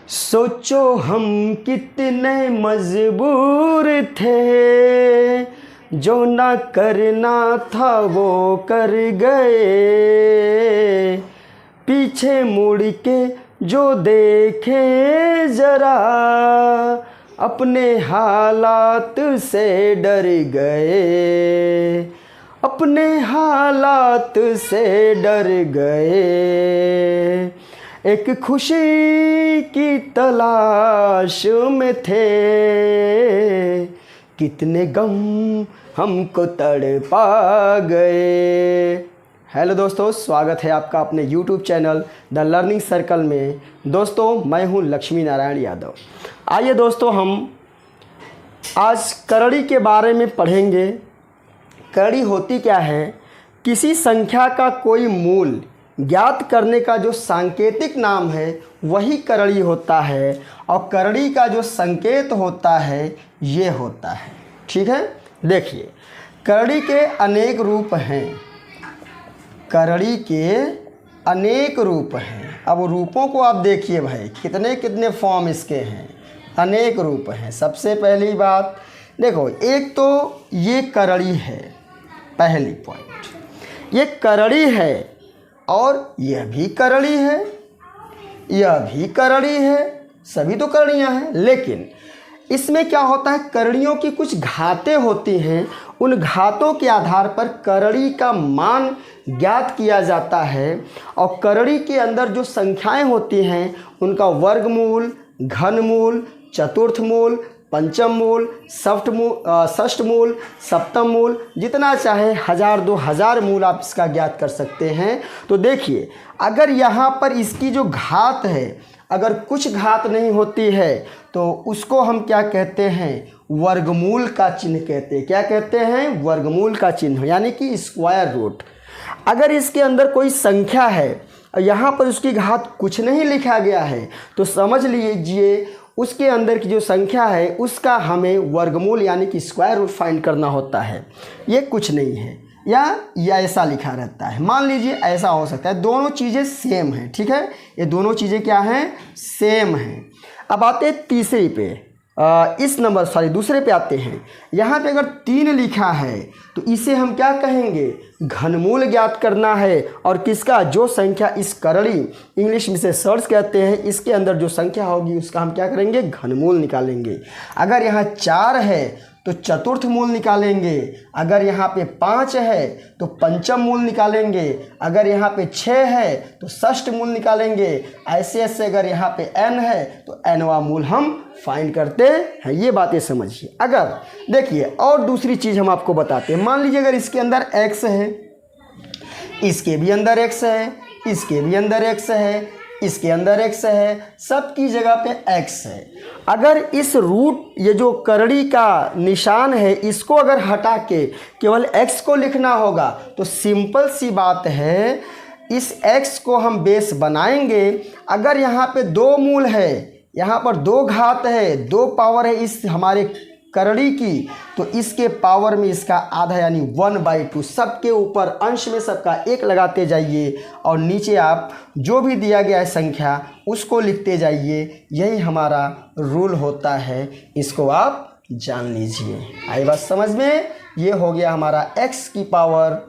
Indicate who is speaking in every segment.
Speaker 1: सोचो हम कितने मजबूर थे, जो ना करना था वो कर गए। पीछे मुड़ के जो देखे ज़रा, अपने हालात से डर गए, अपने हालात से डर गए। एक खुशी की तलाश में थे, कितने गम हमको तड़पा गए। हेलो दोस्तों, स्वागत है आपका अपने YouTube channel the learning circle में। दोस्तों, मैं हूं लक्ष्मी नारायण यादव। आइए दोस्तों, हम आज करड़ी के बारे में पढ़ेंगे। करड़ी होती क्या है? किसी संख्या का कोई मूल ज्ञात करने का जो सांकेतिक नाम है वही करड़ी होता है, और करड़ी का जो संकेत होता है ये होता है। ठीक है, देखिए, करड़ी के अनेक रूप हैं। करड़ी के अनेक रूप हैं। अब रूपों को आप देखिए भाई, कितने कितने फॉर्म इसके हैं, अनेक रूप हैं। सबसे पहली बात देखो, एक तो ये करड़ी है, पहली पॉइंट, ये करड़ी है, और यह भी करड़ी है, यह भी करड़ी है, सभी तो करड़ियाँ हैं। लेकिन इसमें क्या होता है, करड़ियों की कुछ घातें होती हैं। उन घातों के आधार पर करड़ी का मान ज्ञात किया जाता है, और करड़ी के अंदर जो संख्याएं होती हैं उनका वर्गमूल, घनमूल, चतुर्थमूल, पंचम मूल, षष्ठ मूल, सप्तम मूल, जितना चाहे 1000 2000 मूल आप इसका ज्ञात कर सकते हैं। तो देखिए, अगर यहाँ पर इसकी जो घात है, अगर कुछ घात नहीं होती है तो उसको हम क्या कहते हैं? वर्गमूल का चिन्ह कहते हैं। क्या कहते हैं? वर्गमूल का चिन्ह, यानी कि स्क्वायर रूट। अगर इसके अंदर कोई संख्या है और यहाँ पर उसकी घात कुछ नहीं लिखा गया है, तो समझ लीजिए उसके अंदर की जो संख्या है उसका हमें वर्गमूल यानी कि स्क्वायर रूट फाइंड करना होता है। ये कुछ नहीं है, या ऐसा लिखा रहता है। मान लीजिए ऐसा हो सकता है। दोनों चीज़ें सेम हैं। ठीक है, ये दोनों चीज़ें क्या हैं? सेम हैं। अब आते हैं तीसरे पे, दूसरे पे आते हैं। यहाँ पे अगर 3 लिखा है तो इसे हम क्या कहेंगे? घनमूल ज्ञात करना है। और किसका? जो संख्या इस करड़ी, इंग्लिश में से सर्च कहते हैं, इसके अंदर जो संख्या होगी उसका हम क्या करेंगे? घनमूल निकालेंगे। अगर यहाँ 4 है तो चतुर्थ मूल निकालेंगे। अगर यहाँ पे 5 है तो पंचम मूल निकालेंगे। अगर यहाँ पे 6 है तो षष्ठ मूल निकालेंगे। ऐसे ऐसे अगर यहाँ पे n है तो nवां मूल हम फाइंड करते हैं। ये बातें समझिए। अगर देखिए, और दूसरी चीज़ हम आपको बताते हैं। मान लीजिए अगर इसके अंदर x है, इसके भी अंदर x है, इसके भी अंदर x है, इसके अंदर x है, सबकी जगह पे x है। अगर इस रूट, ये जो करड़ी का निशान है, इसको अगर हटा के केवल x को लिखना होगा तो सिंपल सी बात है, इस x को हम बेस बनाएंगे। अगर यहाँ पे 2 मूल है, यहाँ पर 2 घात है, 2 पावर है इस हमारे करड़ी की, तो इसके पावर में इसका आधा यानी 1/2। सबके ऊपर अंश में सबका 1 लगाते जाइए, और नीचे आप जो भी दिया गया है संख्या उसको लिखते जाइए। यही हमारा रूल होता है, इसको आप जान लीजिए। आई बात समझ में? ये हो गया हमारा x की पावर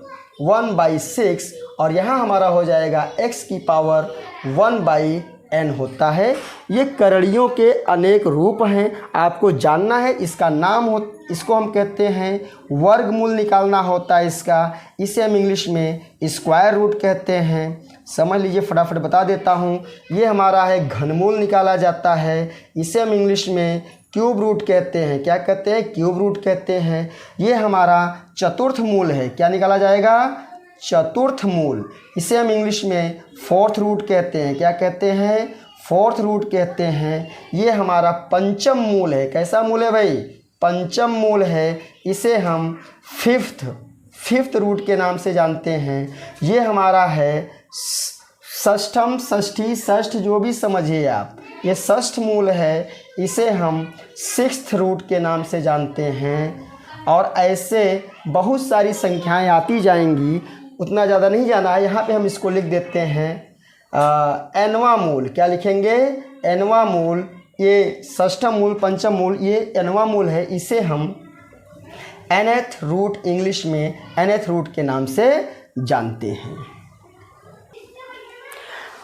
Speaker 1: 1/6, और यहाँ हमारा हो जाएगा x की पावर 1/n होता है। ये करड़ियों के अनेक रूप हैं, आपको जानना है। इसका नाम इसको हम कहते हैं वर्गमूल, निकालना होता है इसका। इसे हम इंग्लिश में स्क्वायर रूट कहते हैं। समझ लीजिए, फटाफट बता देता हूँ। ये हमारा है घनमूल, निकाला जाता है। इसे हम इंग्लिश में क्यूब रूट कहते हैं। क्या कहते हैं? क्यूब रूट कहते हैं। ये हमारा चतुर्थ मूल है। क्या निकाला जाएगा? चतुर्थ मूल। इसे हम इंग्लिश में फोर्थ रूट कहते हैं। क्या कहते हैं? फोर्थ रूट कहते हैं। ये हमारा पंचम मूल है। कैसा मूल है भाई? पंचम मूल है। इसे हम फिफ्थ रूट के नाम से जानते हैं। ये हमारा है षष्ठम, षष्ठी, षष्ठ, जो भी समझिए आप, ये षष्ठ मूल है। इसे हम 6th रूट के नाम से जानते हैं। और ऐसे बहुत सारी संख्याएं आती जाएंगी, उतना ज़्यादा नहीं जाना है। यहाँ पे हम इसको लिख देते हैं nवां मूल, क्या लिखेंगे, nवां मूल, ये षष्ठम मूल, पंचम मूल, ये nवां मूल है, इसे हम nth रूट, इंग्लिश में nth रूट के नाम से जानते हैं।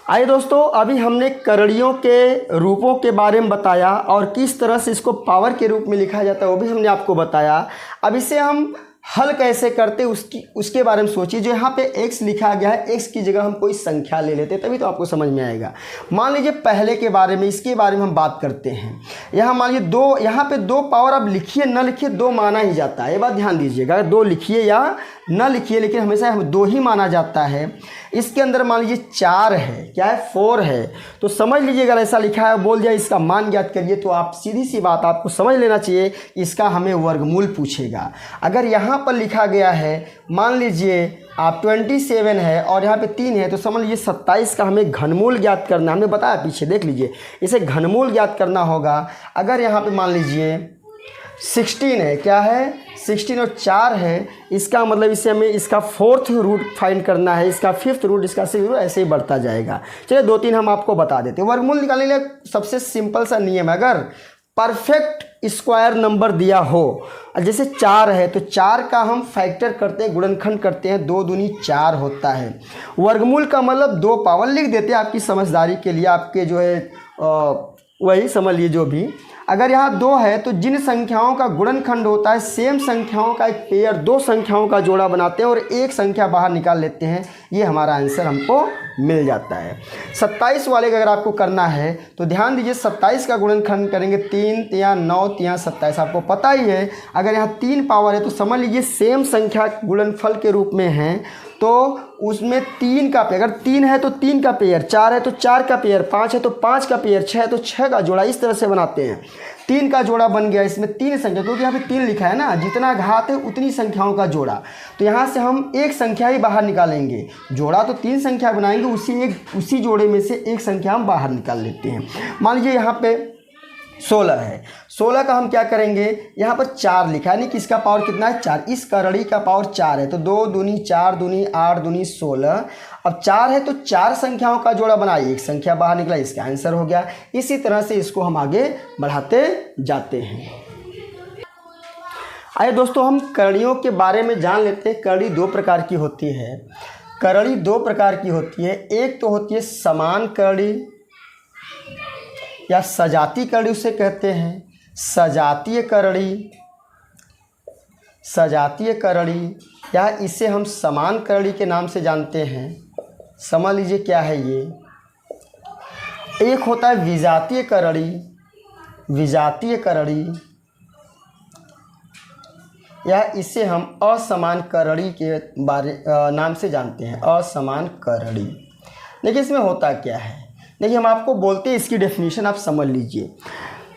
Speaker 1: आइए दोस्तों, अभी हमने करणियों के रूपों के बारे में बताया और किस तरह से इसको पावर के रूप में लिखा जाता है वो भी हमने आपको बताया। अब इसे हम हल कैसे करते उसके बारे में सोचिए। जो यहाँ पे x लिखा गया है, x की जगह हम कोई संख्या ले लेते तभी तो आपको समझ में आएगा। मान लीजिए पहले के बारे में, इसके बारे में हम बात करते हैं। यहाँ मान लीजिए 2, यहाँ पे 2 पावर, अब लिखिए न लिखिए 2 माना ही जाता है, ये बात ध्यान दीजिएगा। 2 लिखिए या न लिखिए, लेकिन हमेशा 2 ही माना जाता है। इसके अंदर मान लीजिए 4 है, क्या है, 4 है, तो समझ लीजिए अगर ऐसा लिखा है, बोल दिया इसका मान ज्ञात करिए, तो आप सीधी सी बात आपको समझ लेना चाहिए, इसका हमें वर्गमूल पूछेगा। अगर यहाँ पर लिखा गया है, मान लीजिए आप 27 है और यहाँ पे 3 है, तो समझ लीजिए 27 का हमें घनमूल ज्ञात करना, हमने बताया पीछे, देख लीजिए, इसे घनमूल ज्ञात करना होगा। अगर यहाँ पे मान लीजिए 16 है, क्या है, 16 और 4 है, इसका मतलब इसे हमें इसका 4th रूट फाइंड करना है, इसका 5th रूट, इसका 6th रूट, ऐसे ही बढ़ता जाएगा। चलिए 2-3 हम आपको बता देते हैं। वर्गमूल निकालने के लिए सबसे सिंपल सा नियम है, अगर परफेक्ट स्क्वायर नंबर दिया हो, जैसे 4 है तो 4 का हम फैक्टर करते हैं, गुणनखंड करते हैं, 2 दूनी 4 होता है। वर्गमूल का मतलब 2 पावर लिख देते हैं आपकी समझदारी के लिए, आपके जो है वही समझ लिए जो भी। अगर यहाँ 2 है तो जिन संख्याओं का गुणनखंड होता है, सेम संख्याओं का एक पेयर 2 संख्याओं का जोड़ा बनाते हैं और एक संख्या बाहर निकाल लेते हैं, ये हमारा आंसर हमको मिल जाता है। 27 वाले का अगर आपको करना है तो ध्यान दीजिए, 27 का गुणनखंड करेंगे, 3 तिया 9 तिया 27, आपको पता ही है। अगर यहाँ 3 पावर है तो समझ लीजिए सेम संख्या गुणनफल के रूप में है, तो उसमें 3 का पेयर, अगर 3 है तो 3 का पेयर, 4 है तो 4 का पेयर, 5 है तो 5 का पेयर, 6 है तो 6 का जोड़ा, इस तरह से बनाते हैं। 3 का जोड़ा बन गया, इसमें 3 संख्या, क्योंकि यहाँ पे 3 लिखा है ना, जितना घात है उतनी संख्याओं का जोड़ा, तो यहाँ से हम एक संख्या ही बाहर निकालेंगे। जोड़ा तो 3 संख्या बनाएंगे, उसी जोड़े में से एक संख्या हम बाहर निकाल लेते हैं। मान लीजिए यहाँ पे 16 है, 16 का हम क्या करेंगे, यहाँ पर 4 लिखा है, यानी कि इसका पावर कितना है, 4, इस करड़ी का पावर 4 है, तो 2 दूनी 4 दूनी 8 दूनी 16। अब 4 है तो 4 संख्याओं का जोड़ा बनाइए, एक संख्या बाहर निकला, इसका आंसर हो गया। इसी तरह से इसको हम आगे बढ़ाते जाते हैं। आइए दोस्तों, हम करणियों के बारे में जान लेते हैं। करड़ी 2 प्रकार की होती है, करड़ी 2 प्रकार की होती है। एक तो होती है समान करड़ी या सजातीय करड़ी उसे कहते हैं, सजातीय करड़ी, सजातीय करड़ी, या इसे हम समान करड़ी के नाम से जानते हैं। समझ लीजिए क्या है ये। एक होता है विजातीय करड़ी, विजातीय करड़ी, या इसे हम असमान करड़ी के नाम से जानते हैं, असमान करड़ी। देखिए इसमें होता क्या है, देखिए हम आपको बोलते हैं, इसकी डेफिनेशन आप समझ लीजिए।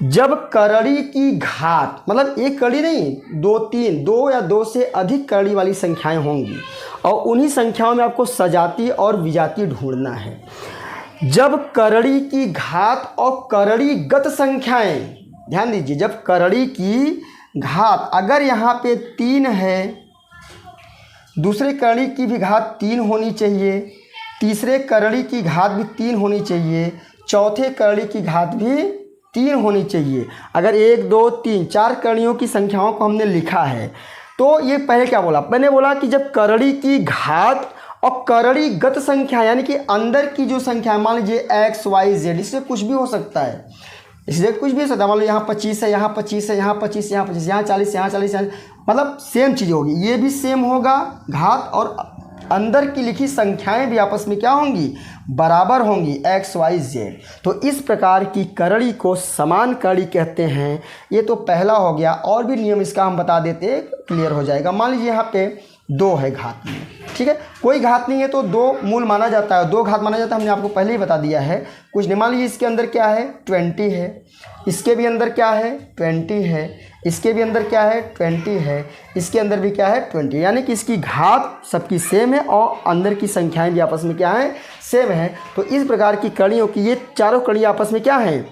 Speaker 1: जब करड़ी की घात, मतलब एक करड़ी नहीं, 2-3, 2 या 2 से अधिक करड़ी वाली संख्याएं होंगी और उन्हीं संख्याओं में आपको सजातीय और विजातीय ढूंढना है। जब करड़ी की घात और करड़ीगत संख्याएं, ध्यान दीजिए, जब करड़ी की घात, अगर यहाँ पे 3 है, दूसरे करड़ी की भी घात 3 होनी चाहिए, तीसरे करड़ी की घात भी 3 होनी चाहिए, चौथे करड़ी की घात भी 3 होनी चाहिए। अगर 1 2 3 4 करणियों की संख्याओं को हमने लिखा है, तो ये पहले क्या बोला, मैंने बोला कि जब करड़ी की घात और करड़ीगत संख्या, यानी कि अंदर की जो संख्या, मान लीजिए x y z, इससे कुछ भी हो सकता है, इसलिए कुछ भी हो सकता है। मान लो यहाँ 25 है, यहाँ 25 है, यहाँ 25, यहाँ 25, यहाँ 40, यहाँ 40, मतलब सेम चीज़ होगी, ये भी सेम होगा घात, और अंदर की लिखी संख्याएं भी आपस में क्या होंगी, बराबर होंगी, x y z। तो इस प्रकार की करड़ी को समान करड़ी कहते हैं। ये तो पहला हो गया, और भी नियम इसका हम बता देते, क्लियर हो जाएगा। मान लीजिए यहाँ पे 2 है घात में, ठीक है, कोई घात नहीं है तो 2 मूल माना जाता है, 2 घात माना जाता है, हमने आपको पहले ही बता दिया है। कुछ नहीं, मान लीजिए इसके अंदर क्या है, 20 है, इसके भी अंदर क्या है, 20 है, इसके भी अंदर क्या है, 20 है, इसके अंदर भी क्या है, 20, यानी कि इसकी घात सबकी सेम है और अंदर की संख्याएं भी आपस में क्या है, सेम है। तो इस प्रकार की कड़ियों की, ये चारों कड़ी आपस में क्या हैं,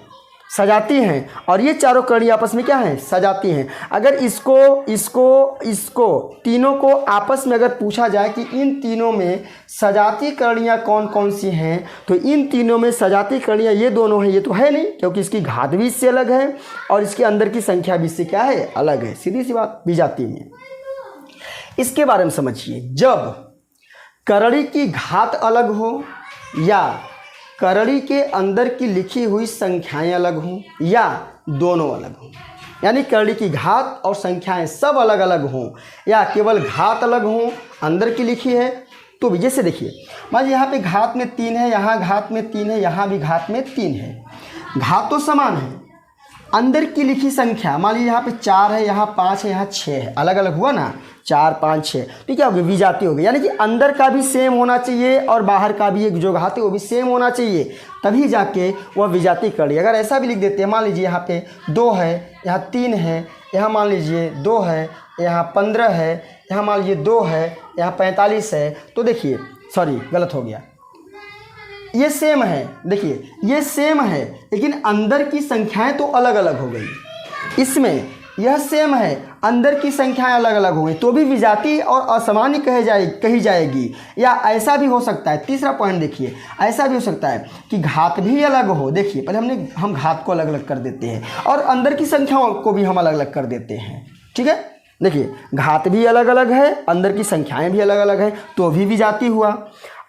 Speaker 1: सजाती हैं, और ये चारों कड़ी आपस में क्या हैं, सजाती हैं। अगर इसको तीनों को आपस में अगर पूछा जाए कि इन तीनों में सजाती कड़ियाँ कौन कौन सी हैं, तो इन तीनों में सजाती कड़ियाँ ये दोनों हैं, ये तो है नहीं, क्योंकि इसकी घात भी इससे अलग है और इसके अंदर की संख्या भी इससे क्या है, अलग है। सीधी सी बात, विजातीय में। इसके बारे में समझिए, जब करड़ी की घात अलग हो या करड़ी के अंदर की लिखी हुई संख्याएं अलग हों या दोनों अलग हों, यानी करड़ी की घात और संख्याएं सब अलग अलग हों या केवल घात अलग हों, अंदर की लिखी है तो भी, जैसे देखिए मान लीजिए यहाँ पे घात में 3 है, यहाँ घात में 3 है, यहाँ भी घात में 3 है, घात तो समान है, अंदर की लिखी संख्या मान लीजिए यहाँ पे 4 है, यहाँ 5 है, यहाँ 6 है, अलग अलग हुआ ना, 4 5 6, तो क्या हो गया, विजातीय हो गई। यानी कि अंदर का भी सेम होना चाहिए और बाहर का भी एक जो घात है वो भी सेम होना चाहिए, तभी जाके वह विजातीय कड़ी। अगर ऐसा भी लिख देते हैं, मान लीजिए यहाँ पे 2 है, यहाँ 3 है, यहाँ मान लीजिए 2 है, यहाँ 15 है, यहाँ मान लीजिए 2 है, यहाँ 45 है, तो देखिए सॉरी गलत हो गया, ये सेम है, देखिए ये सेम है, लेकिन अंदर की संख्याएं तो अलग अलग हो गई। इसमें यह सेम है, अंदर की संख्याएं अलग अलग हो गई, तो भी विजातीय और असामान्य कही जाएगी। या ऐसा भी हो सकता है, तीसरा पॉइंट देखिए, ऐसा भी हो सकता है कि घात भी अलग हो। देखिए पहले हम घात को अलग अलग कर देते हैं और अंदर की संख्याओं को भी हम अलग अलग कर देते हैं, ठीक है। देखिए घात भी अलग अलग है, अंदर की संख्याएँ भी अलग अलग हैं, तो भी विजातीय हुआ।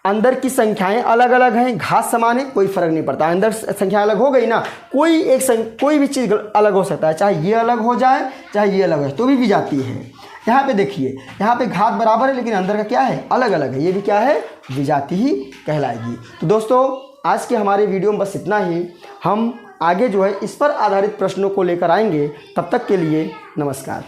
Speaker 1: अंदर की संख्याएं अलग अलग हैं, घात समान है, कोई फर्क नहीं पड़ता, अंदर संख्या अलग हो गई ना, कोई भी चीज़ अलग हो सकता है, चाहे ये अलग हो जाए चाहे ये अलग हो जाए, तो भी विजातीय है। यहाँ पे देखिए, यहाँ पे घात बराबर है लेकिन अंदर का क्या है, अलग अलग है, ये भी क्या है, विजातीय ही कहलाएगी। तो दोस्तों आज के हमारे वीडियो में बस इतना ही। हम आगे जो है इस पर आधारित प्रश्नों को लेकर आएंगे। तब तक के लिए नमस्कार।